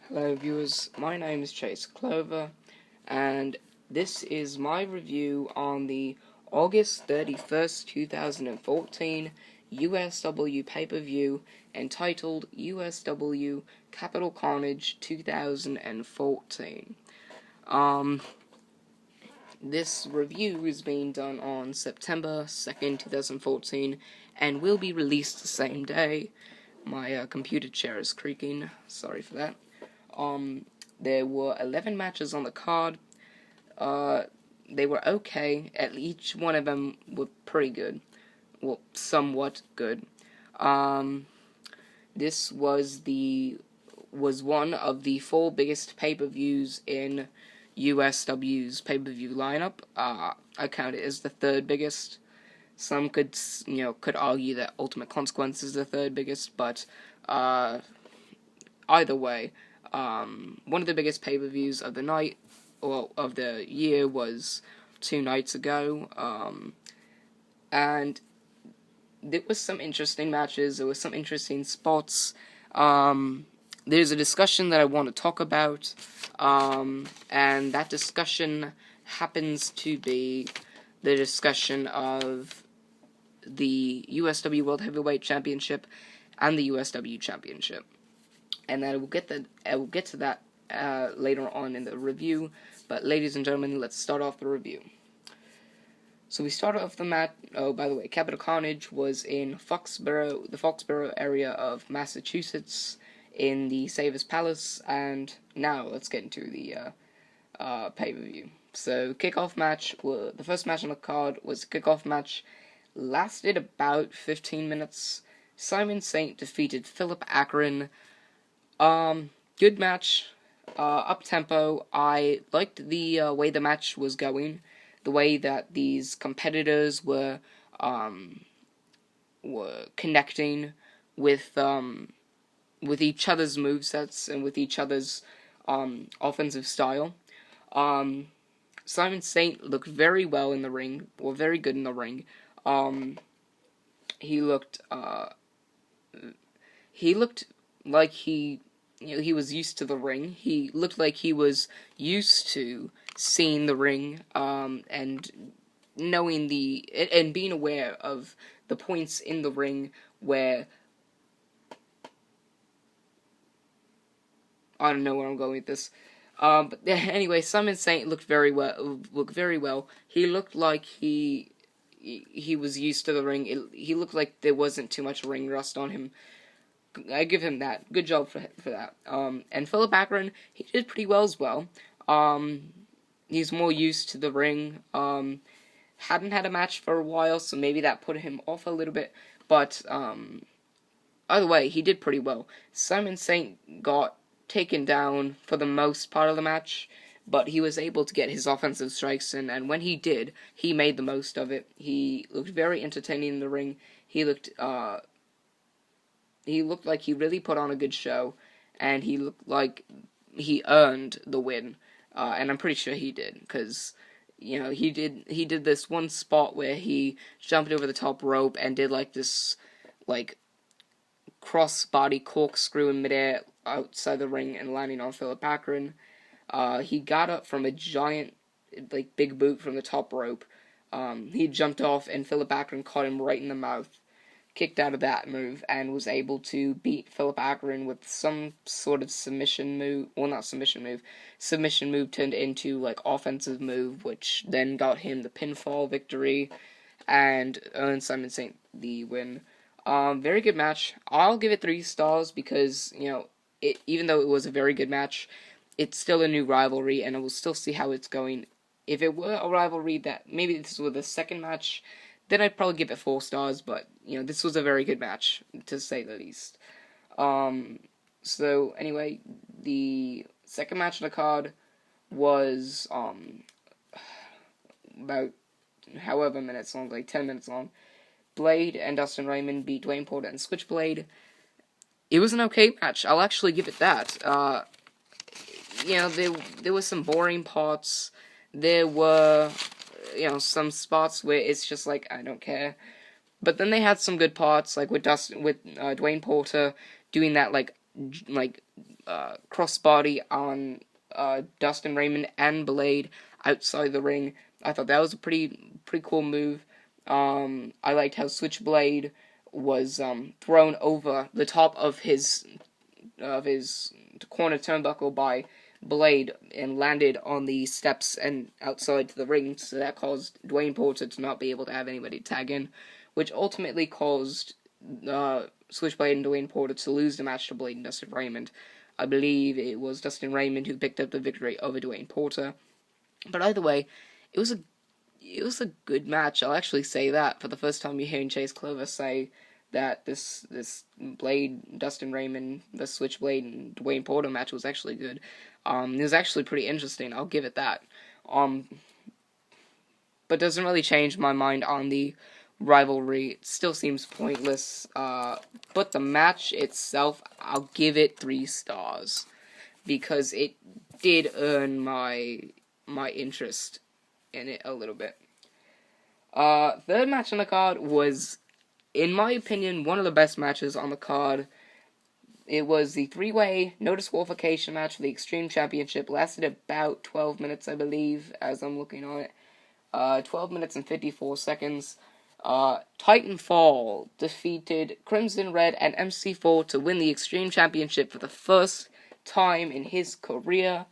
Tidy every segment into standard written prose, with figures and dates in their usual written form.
Hello viewers, my name is Chase Clover, and this is my review on the August 31st, 2014 USW pay-per-view entitled USW Capital Carnage 2014. This review is being done on September 2nd, 2014, and will be released the same day. My computer chair is creaking, sorry for that. There were 11 matches on the card. They were okay. At each one of them were pretty good. Well, somewhat good. This was one of the 4 biggest pay-per-views in USW's pay-per-view lineup. I count it as the 3rd biggest. Some could argue that Ultimate Consequence is the 3rd biggest, but either way, one of the biggest pay-per-views of the night, or of the year, was 2 nights ago, and there was some interesting matches, there was some interesting spots. There's a discussion that I want to talk about, and that discussion happens to be the discussion of the USW World Heavyweight Championship and the USW Championship. And I will get to that later on in the review. But ladies and gentlemen, let's start off the review. So we start off the match. Oh, by the way, Capital Carnage was in the Foxborough area of Massachusetts, in the Savers Palace. And now let's get into the pay-per-view. So kickoff match. The first match on the card was a kickoff match. Lasted about 15 minutes. Simon Saint defeated Philip Akron. Good match, up-tempo. I liked the way the match was going, the way that these competitors were connecting with each other's movesets and with each other's offensive style. Simon Saint looked very well in the ring, or very good in the ring. He looked like he was used to the ring. He looked like he was used to seeing the ring, and knowing and being aware of the points in the ring where, I don't know where I'm going with this. But anyway, Simon Saint looked very well. He looked like he was used to the ring. He looked like there wasn't too much ring rust on him. I give him that. Good job for that. And Philip Akron, he did pretty well as well. He's more used to the ring. Hadn't had a match for a while, so maybe that put him off a little bit. But either way, he did pretty well. Simon Saint got taken down for the most part of the match, but he was able to get his offensive strikes in, and when he did, he made the most of it. He looked very entertaining in the ring. He looked like he really put on a good show, and he looked like he earned the win, and I'm pretty sure he did, because, he did this one spot where he jumped over the top rope and did, this, cross-body corkscrew in midair outside the ring and landing on Philip Akron. He got up from a giant, big boot from the top rope. He jumped off, and Philip Akron caught him right in the mouth. Kicked out of that move, and was able to beat Philip Akron with some sort of submission move. Well, not submission move. Submission move turned into, offensive move, which then got him the pinfall victory, and earned Simon Saint the win. Very good match. I'll give it 3 stars because, even though it was a very good match, it's still a new rivalry, and I will still see how it's going. If it were a rivalry that, maybe this was the second match, then I'd probably give it 4 stars, but, this was a very good match, to say the least. So, anyway, the second match on the card was, about however minutes long, 10 minutes long. Blade and Dustin Raymond beat Dwayne Porter and Switchblade. It was an okay match, I'll actually give it that. There were some boring parts. There were, some spots where it's just I don't care. But then they had some good parts, with Dwayne Porter doing that, crossbody on Dustin Raymond and Blade outside the ring. I thought that was a pretty cool move. I liked how Switchblade was thrown over the top of his corner turnbuckle by Blade and landed on the steps and outside the ring, so that caused Dwayne Porter to not be able to have anybody tag in, which ultimately caused Switchblade and Dwayne Porter to lose the match to Blade and Dustin Raymond. I believe it was Dustin Raymond who picked up the victory over Dwayne Porter. But either way, it was a good match. I'll actually say that for the first time you're hearing Chase Clover say that this Blade, Dustin Raymond, the Switchblade, and Dwayne Porter match was actually good. It was actually pretty interesting, I'll give it that. But doesn't really change my mind on the rivalry. It still seems pointless. But the match itself, I'll give it 3 stars. Because it did earn my interest in it a little bit. Third match on the card was, in my opinion, one of the best matches on the card. It was the 3-way no disqualification match for the Extreme Championship. Lasted about 12 minutes, I believe, as I'm looking on it. 12 minutes and 54 seconds. Titanfall defeated Crimson Red and MC4 to win the Extreme Championship for the first time in his career.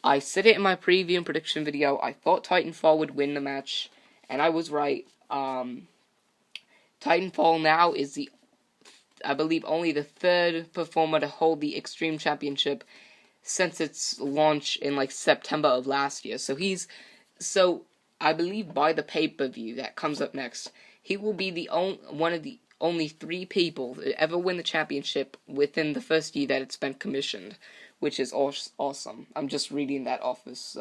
I said it in my preview and prediction video. I thought Titanfall would win the match, and I was right. Titanfall now is I believe, only the 3rd performer to hold the Extreme Championship since its launch in, September of last year. So I believe by the pay-per-view that comes up next, he will be one of the only 3 people to ever win the championship within the first year that it's been commissioned, which is awesome. I'm just reading that off this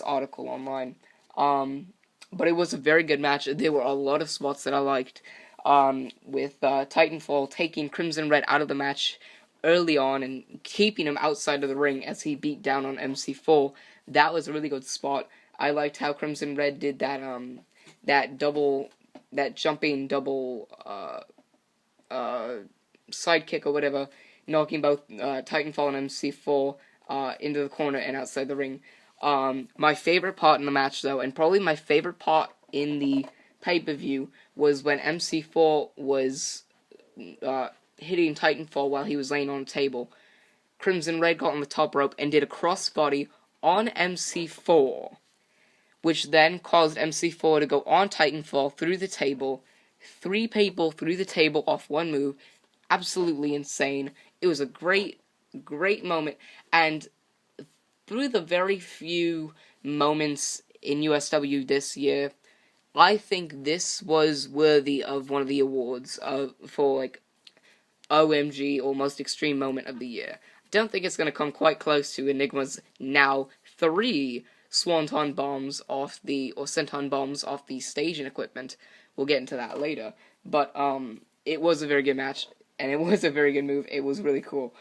article online. But it was a very good match. There were a lot of spots that I liked. With Titanfall taking Crimson Red out of the match early on and keeping him outside of the ring as he beat down on MC4. That was a really good spot. I liked how Crimson Red did that jumping double sidekick or whatever, knocking both Titanfall and MC4 into the corner and outside the ring. My favorite part in the match, though, and probably my favorite part in the pay-per-view, was when MC4 was hitting Titanfall while he was laying on a table. Crimson Red got on the top rope and did a crossbody on MC4, which then caused MC4 to go on Titanfall through the table. 3 people through the table off one move. Absolutely insane. It was a great moment, and through the very few moments in USW this year, I think this was worthy of one of the awards for OMG or Most Extreme Moment of the Year. I don't think it's going to come quite close to Enigma's now 3 senton bombs off the staging equipment. We'll get into that later. But it was a very good match, and it was a very good move. It was really cool.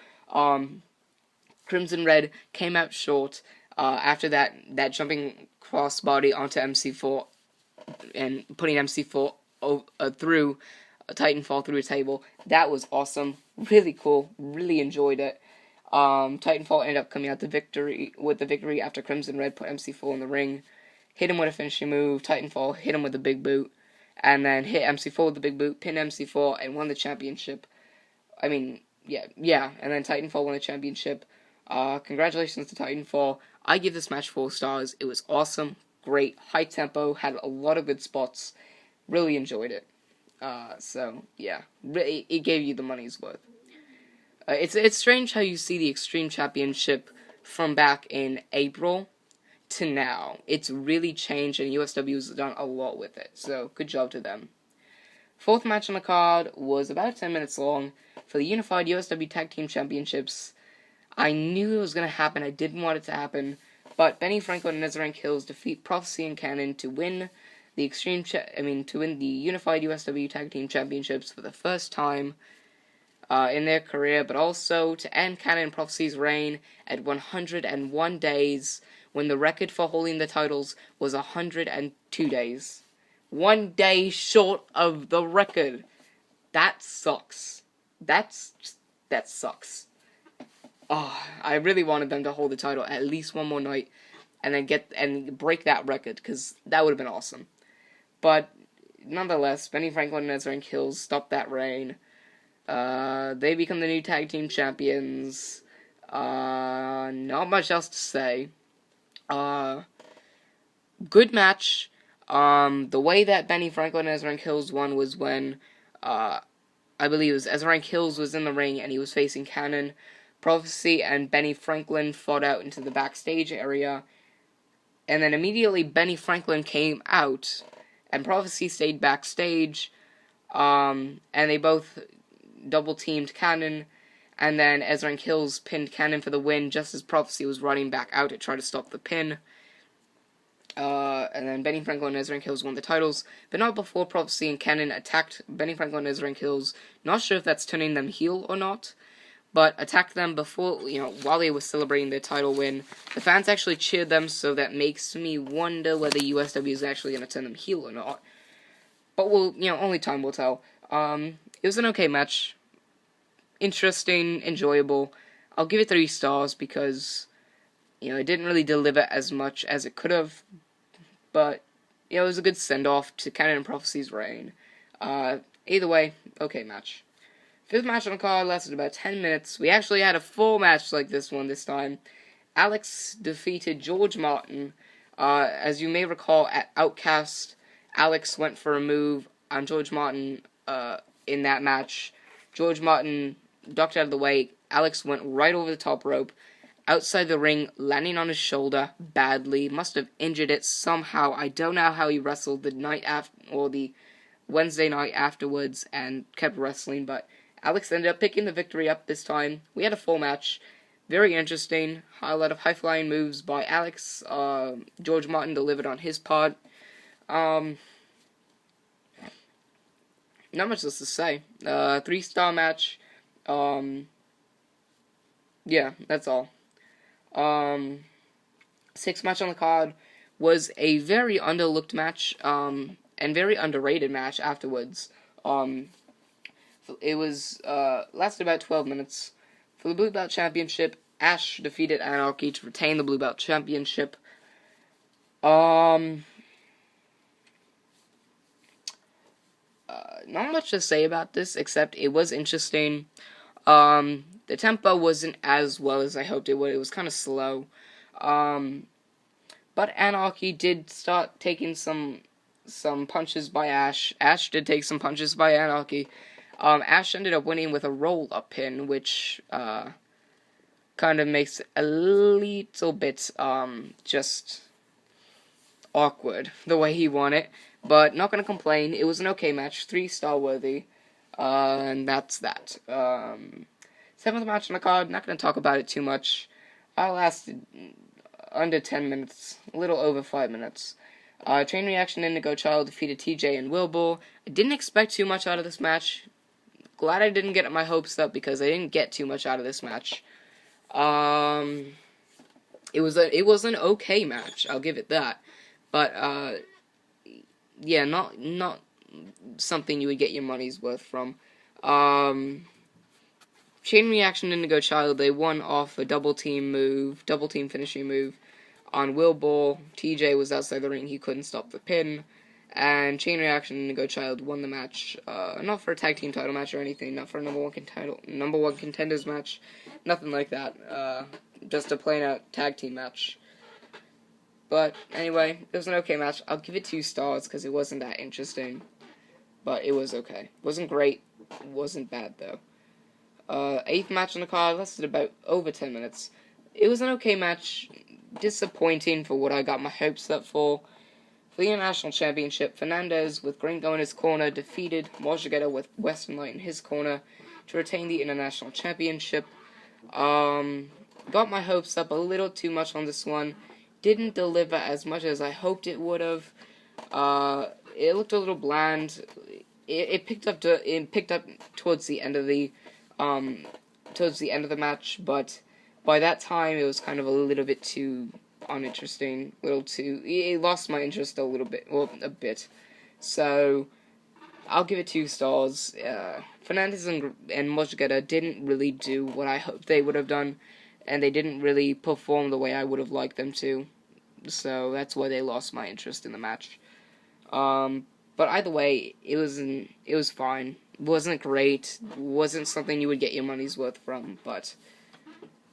Crimson Red came out short after that jumping crossbody onto MC4 and putting MC4 through a Titanfall through a table. That was awesome. Really cool. Really enjoyed it. Titanfall ended up coming out with the victory after Crimson Red put MC4 in the ring, hit him with a finishing move. Titanfall hit him with a big boot, and then hit MC4 with the big boot, pinned MC4, and won the championship. I mean, yeah, and then Titanfall won the championship. Congratulations to Titanfall. I give this match 4 stars. It was awesome, great, high tempo, had a lot of good spots. Really enjoyed it. So yeah, it gave you the money's worth. It's strange how you see the Extreme Championship from back in April to now. It's really changed, and USW's done a lot with it. So good job to them. 4th match on the card was about 10 minutes long for the Unified USW Tag Team Championships. I knew it was going to happen. I didn't want it to happen. But Benny Franco and Nezarine Kills defeat Prophecy and Cannon to win the to win the Unified USW Tag Team Championships for the first time in their career, but also to end Cannon and Prophecy's reign at 101 days, when the record for holding the titles was 102 days. 1 day short of the record. That sucks. That's that sucks. Oh, I really wanted them to hold the title at least one more night, and then break that record, because that would have been awesome. But nonetheless, Benny Franklin and Ezra and Kills stopped that reign. They become the new tag team champions. Not much else to say. Good match. The way that Benny Franklin and Ezra and Kills won was when, I believe it was Ezra and Kills was in the ring and he was facing Cannon. Prophecy and Benny Franklin fought out into the backstage area. And then immediately Benny Franklin came out and Prophecy stayed backstage. And they both double-teamed Cannon. And then Ezra and Kills pinned Cannon for the win just as Prophecy was running back out to try to stop the pin. And then Benny Franklin and Ezra and Kills won the titles, but not before Prophecy and Cannon attacked Benny Franklin and Ezra and Kills. Not sure if that's turning them heel or not, but attacked them before, while they were celebrating their title win. The fans actually cheered them, so that makes me wonder whether USW is actually going to turn them heel or not. But only time will tell. It was an okay match. Interesting, enjoyable. I'll give it 3 stars because, it didn't really deliver as much as it could have. But, it was a good send-off to Cannon and Prophecy's reign. Either way, okay match. 5th match on the card lasted about 10 minutes. We actually had a full match like this one this time. Alex defeated George Martin. As you may recall, at Outcast, Alex went for a move on George Martin in that match. George Martin ducked out of the way. Alex went right over the top rope, outside the ring, landing on his shoulder badly. Must have injured it somehow. I don't know how he wrestled the night after, or the Wednesday night afterwards, and kept wrestling, but Alex ended up picking the victory up this time. We had a full match. Very interesting. A lot of high-flying moves by Alex. George Martin delivered on his part. Not much else to say. 3-star match. Yeah, that's all. 6th match on the card was a very underlooked match, and very underrated match afterwards. It was, lasted about 12 minutes. For the Blue Belt Championship, Ash defeated Anarchy to retain the Blue Belt Championship. Not much to say about this, except it was interesting. The tempo wasn't as well as I hoped it would. It was kind of slow. But Anarchy did start taking some punches by Ash. Ash did take some punches by Anarchy. Ash ended up winning with a roll-up pin, which, kind of makes it a little bit, just awkward, the way he won it. But not gonna complain. It was an okay match, 3-star worthy. And that's that. 7th match on the card, not gonna talk about it too much. I lasted under 10 minutes, a little over 5 minutes. Chain Reaction Indigo Child defeated TJ and Wilbur. I didn't expect too much out of this match. Glad I didn't get my hopes up because I didn't get too much out of this match. It was an okay match, I'll give it that. But yeah, not something you would get your money's worth from. Chain Reaction Indigo Child, they won off a double team finishing move on Wilbur. TJ was outside the ring, he couldn't stop the pin. And Chain Reaction Indigo Child won the match, not for a tag team title match or anything, not for a number one contenders match, nothing like that, just a plain out tag team match. But anyway, it was an okay match. I'll give it 2 stars because it wasn't that interesting, but it was okay. Wasn't great, wasn't bad though. 8th match on the card lasted about over 10 minutes. It was an okay match, disappointing for what I got my hopes up for. For the International Championship, Fernandez, with Gringo in his corner, defeated Morgaghetto with Western Light in his corner to retain the International Championship. Got my hopes up a little too much on this one. Didn't deliver as much as I hoped it would have. It looked a little bland. It picked up towards the end of the match, but by that time it was kind of a little bit too uninteresting, it lost my interest a little bit, well, a bit. So I'll give it 2 stars. Fernandez and Mojgeda didn't really do what I hoped they would have done, and they didn't really perform the way I would have liked them to. So that's why they lost my interest in the match. But either way, it was fine. It wasn't great. It wasn't something you would get your money's worth from. But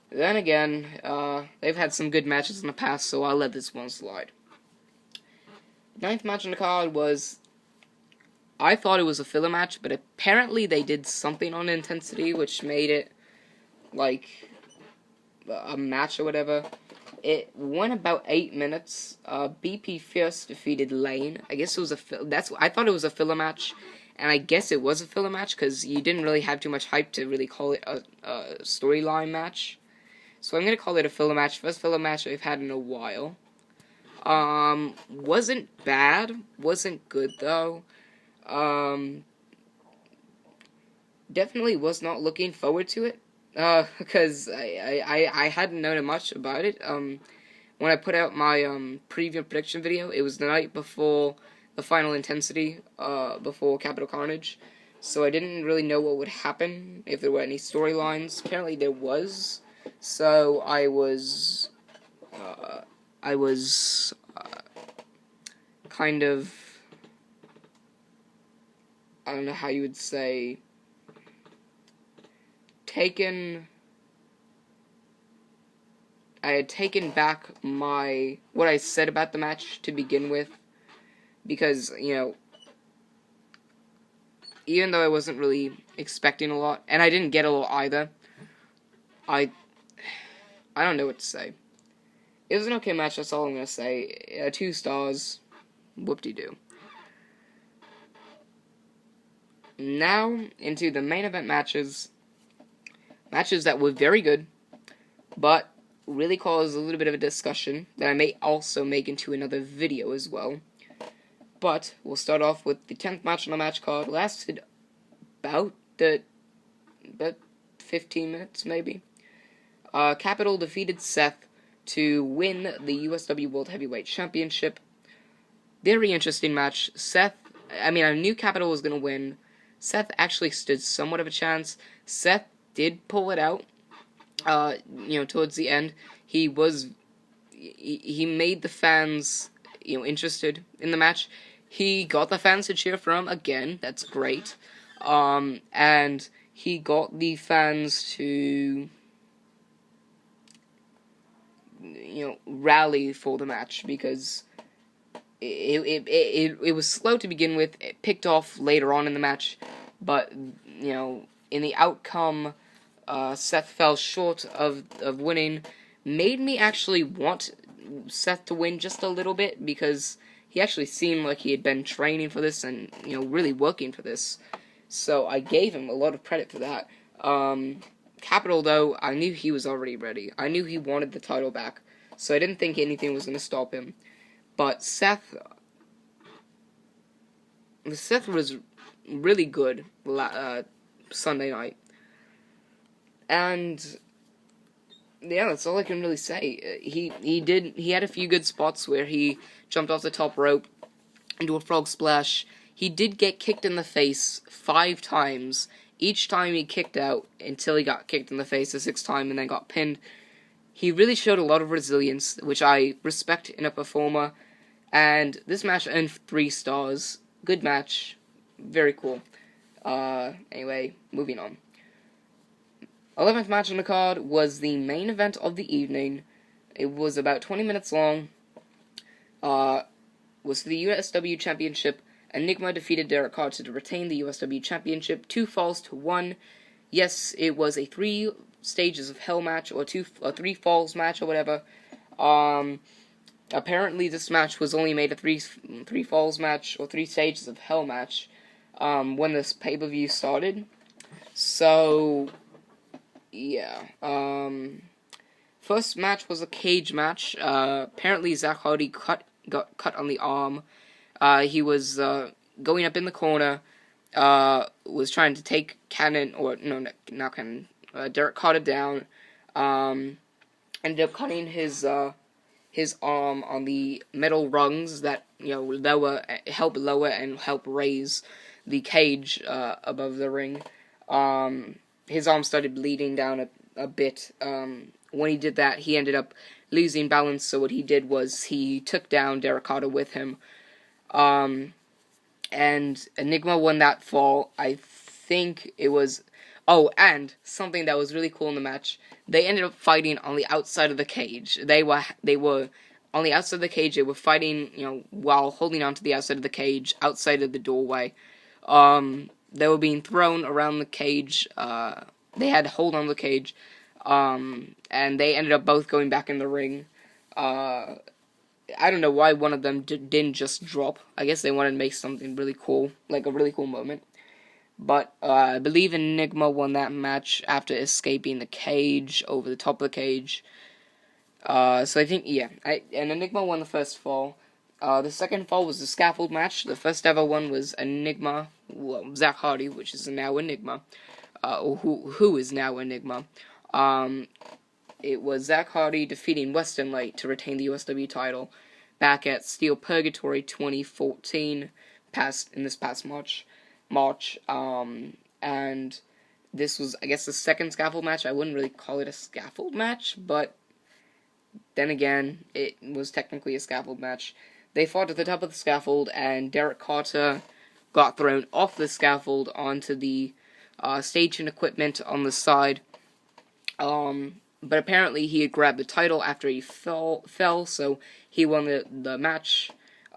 then again, they've had some good matches in the past, so I'll let this one slide. 9th match on the card was, I thought it was a filler match, but apparently they did something on intensity which made it like a match or whatever. It went about 8 minutes. BP Fierce defeated Lane. I guess it was I thought it was a filler match, and I guess it was a filler match because you didn't really have too much hype to really call it a storyline match. So I'm gonna call it a filler match. First filler match I've had in a while. Wasn't bad. Wasn't good though. Definitely was not looking forward to it. Because I hadn't known much about it. When I put out my preview prediction video, it was the night before the final intensity, before Capital Carnage, so I didn't really know what would happen, if there were any storylines. Apparently there was, so I was kind of, I don't know how you would say, I had taken back what I said about the match to begin with, because, you know, even though I wasn't really expecting a lot, and I didn't get a lot either, I don't know what to say. It was an okay match, that's all I'm gonna say. 2 stars, whoop-de-doo. Now, into the main event matches. Matches that were very good, but really caused a little bit of a discussion that I may also make into another video as well. But we'll start off with the 10th match on the match card. Lasted about 15 minutes, maybe. Capital defeated Seth to win the USW World Heavyweight Championship. Very interesting match. I knew Capital was going to win. Seth actually stood somewhat of a chance. Seth did pull it out, towards the end. He made the fans, interested in the match. He got the fans to cheer for him again. That's great. And he got the fans to, rally for the match, because it was slow to begin with. It picked off later on in the match, but, in the outcome, Seth fell short of winning. Made me actually want Seth to win just a little bit, because he actually seemed like he had been training for this and, really working for this. So I gave him a lot of credit for that. Capital, though, I knew he was already ready. I knew he wanted the title back, so I didn't think anything was going to stop him. But Seth was really good Sunday night. And yeah, that's all I can really say. He had a few good spots where he jumped off the top rope into a frog splash. He did get kicked in the face 5 times. Each time he kicked out until he got kicked in the face the 6th time and then got pinned. He really showed a lot of resilience, which I respect in a performer. And this match earned 3 stars. Good match. Very cool. Anyway, moving on. 11th match on the card was the main event of the evening. It was about 20 minutes long. Was for the USW Championship. ENIGMA defeated Derek Carr to retain the USW Championship 2 falls to 1. Yes, it was a 3 stages of hell match, or 3 falls match, or whatever. Apparently this match was only made a 3 falls match, or 3 stages of hell match, when this pay-per-view started. So, yeah. First match was a cage match. Apparently Zach Hardy got cut on the arm. He was going up in the corner, was trying to take Derek Carter down. Ended up cutting his arm on the metal rungs that help lower and help raise the cage above the ring. His arm started bleeding down a bit. When he did that, he ended up losing balance, so what he did was he took down Derek Carter with him. And Enigma won that fall. I think it was... Oh, and something that was really cool in the match, they ended up fighting on the outside of the cage. They were on the outside of the cage. They were fighting, while holding on to the outside of the cage, outside of the doorway. They were being thrown around the cage. They had to hold on to the cage. And they ended up both going back in the ring. I don't know why one of them didn't just drop. I guess they wanted to make something really cool, like a really cool moment. But I believe Enigma won that match after escaping the cage, over the top of the cage. So I think, yeah, and Enigma won the first fall. The second fall was the scaffold match. The first ever one was Enigma, Zach Hardy, which is now Enigma, who is now Enigma. It was Zach Hardy defeating Western Light to retain the USW title back at Steel Purgatory 2014, in this past March. And this was, I guess, the second scaffold match. I wouldn't really call it a scaffold match, but then again, it was technically a scaffold match. They fought at the top of the scaffold, and Derek Carter got thrown off the scaffold onto the stage and equipment on the side. But apparently he had grabbed the title after he fell, so he won the match.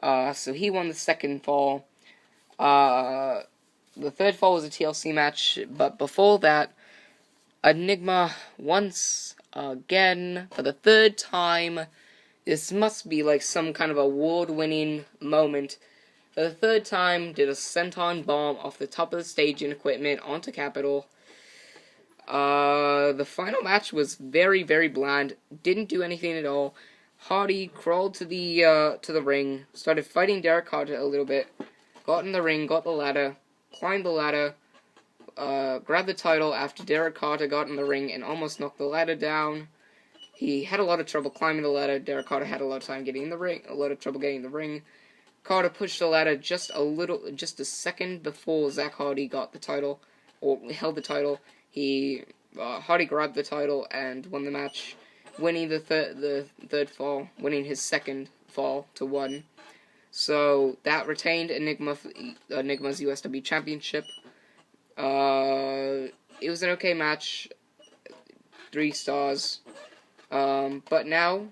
So he won the second fall. The third fall was a TLC match, but before that, Enigma, once again, for the third time, this must be like some kind of award-winning moment. For the third time, did a senton bomb off the top of the stage and equipment onto Capitol. The final match was very, very bland. Didn't do anything at all. Hardy crawled to the ring, started fighting Derek Carter a little bit, got in the ring, got the ladder, climbed the ladder, grabbed the title after Derek Carter got in the ring and almost knocked the ladder down. He had a lot of trouble climbing the ladder. Derek Carter had a lot of time getting in the ring, a lot of trouble getting in the ring. Carter pushed the ladder just a second before Zach Hardy got the title, or held the title. Hardy grabbed the title and won the match, winning the third fall, winning his second fall to 1. So that retained Enigma's USW Championship. It was an okay match, 3 stars. But now,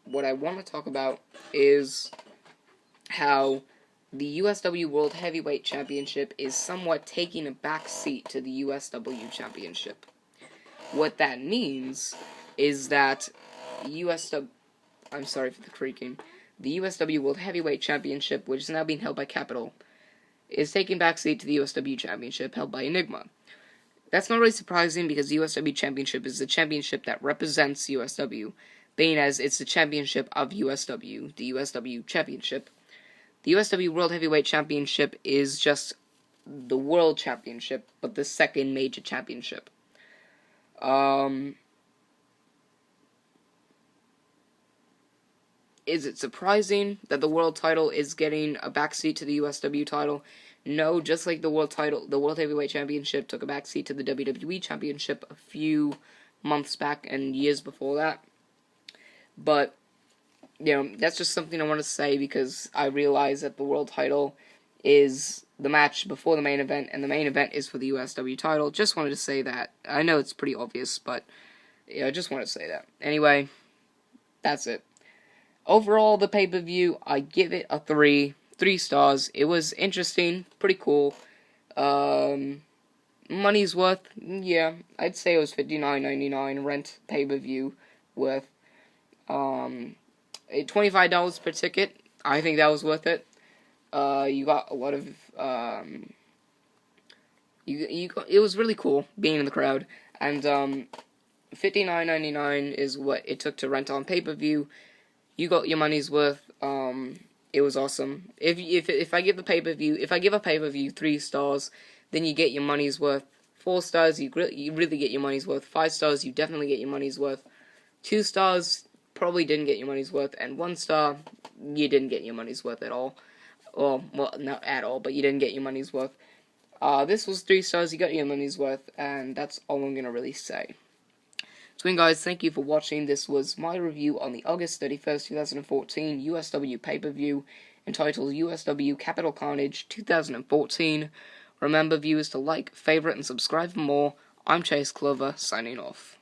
what I want to talk about is how the USW World Heavyweight Championship is somewhat taking a back seat to the USW Championship. What that means is that I'm sorry for the creaking. The USW World Heavyweight Championship, which is now being held by Capitol, is taking backseat to the USW Championship held by Enigma. That's not really surprising because the USW Championship is the championship that represents USW, being as it's the championship of USW, the USW Championship. The USW World Heavyweight Championship is just the World Championship, but the second major championship. Is it surprising that the world title is getting a backseat to the USW title? No, just like the world Heavyweight Championship took a backseat to the WWE Championship a few months back and years before that. But, that's just something I want to say because I realize that the world title is the match before the main event, and the main event is for the USW title. Just wanted to say that. I know it's pretty obvious, but I just wanted to say that. Anyway, that's it. Overall, the pay-per-view, I give it a 3 stars. It was interesting, pretty cool. Money's worth, yeah, I'd say it was $59.99 rent pay-per-view worth. $25 per ticket, I think that was worth it. You got a lot of, it was really cool being in the crowd, and, $59.99 is what it took to rent on pay-per-view. You got your money's worth. It was awesome. If I give a pay-per-view 3 stars, then you get your money's worth. 4 stars, you really get your money's worth. 5 stars, you definitely get your money's worth. 2 stars, probably didn't get your money's worth. And 1 star, you didn't get your money's worth at all. Well, not at all, but you didn't get your money's worth. This was 3 stars, you got your money's worth, and that's all I'm gonna really say. So again, guys, thank you for watching. This was my review on the August 31st, 2014 USW pay-per-view entitled USW Capital Carnage 2014. Remember, viewers, to like, favorite, and subscribe for more. I'm Chase Clover, signing off.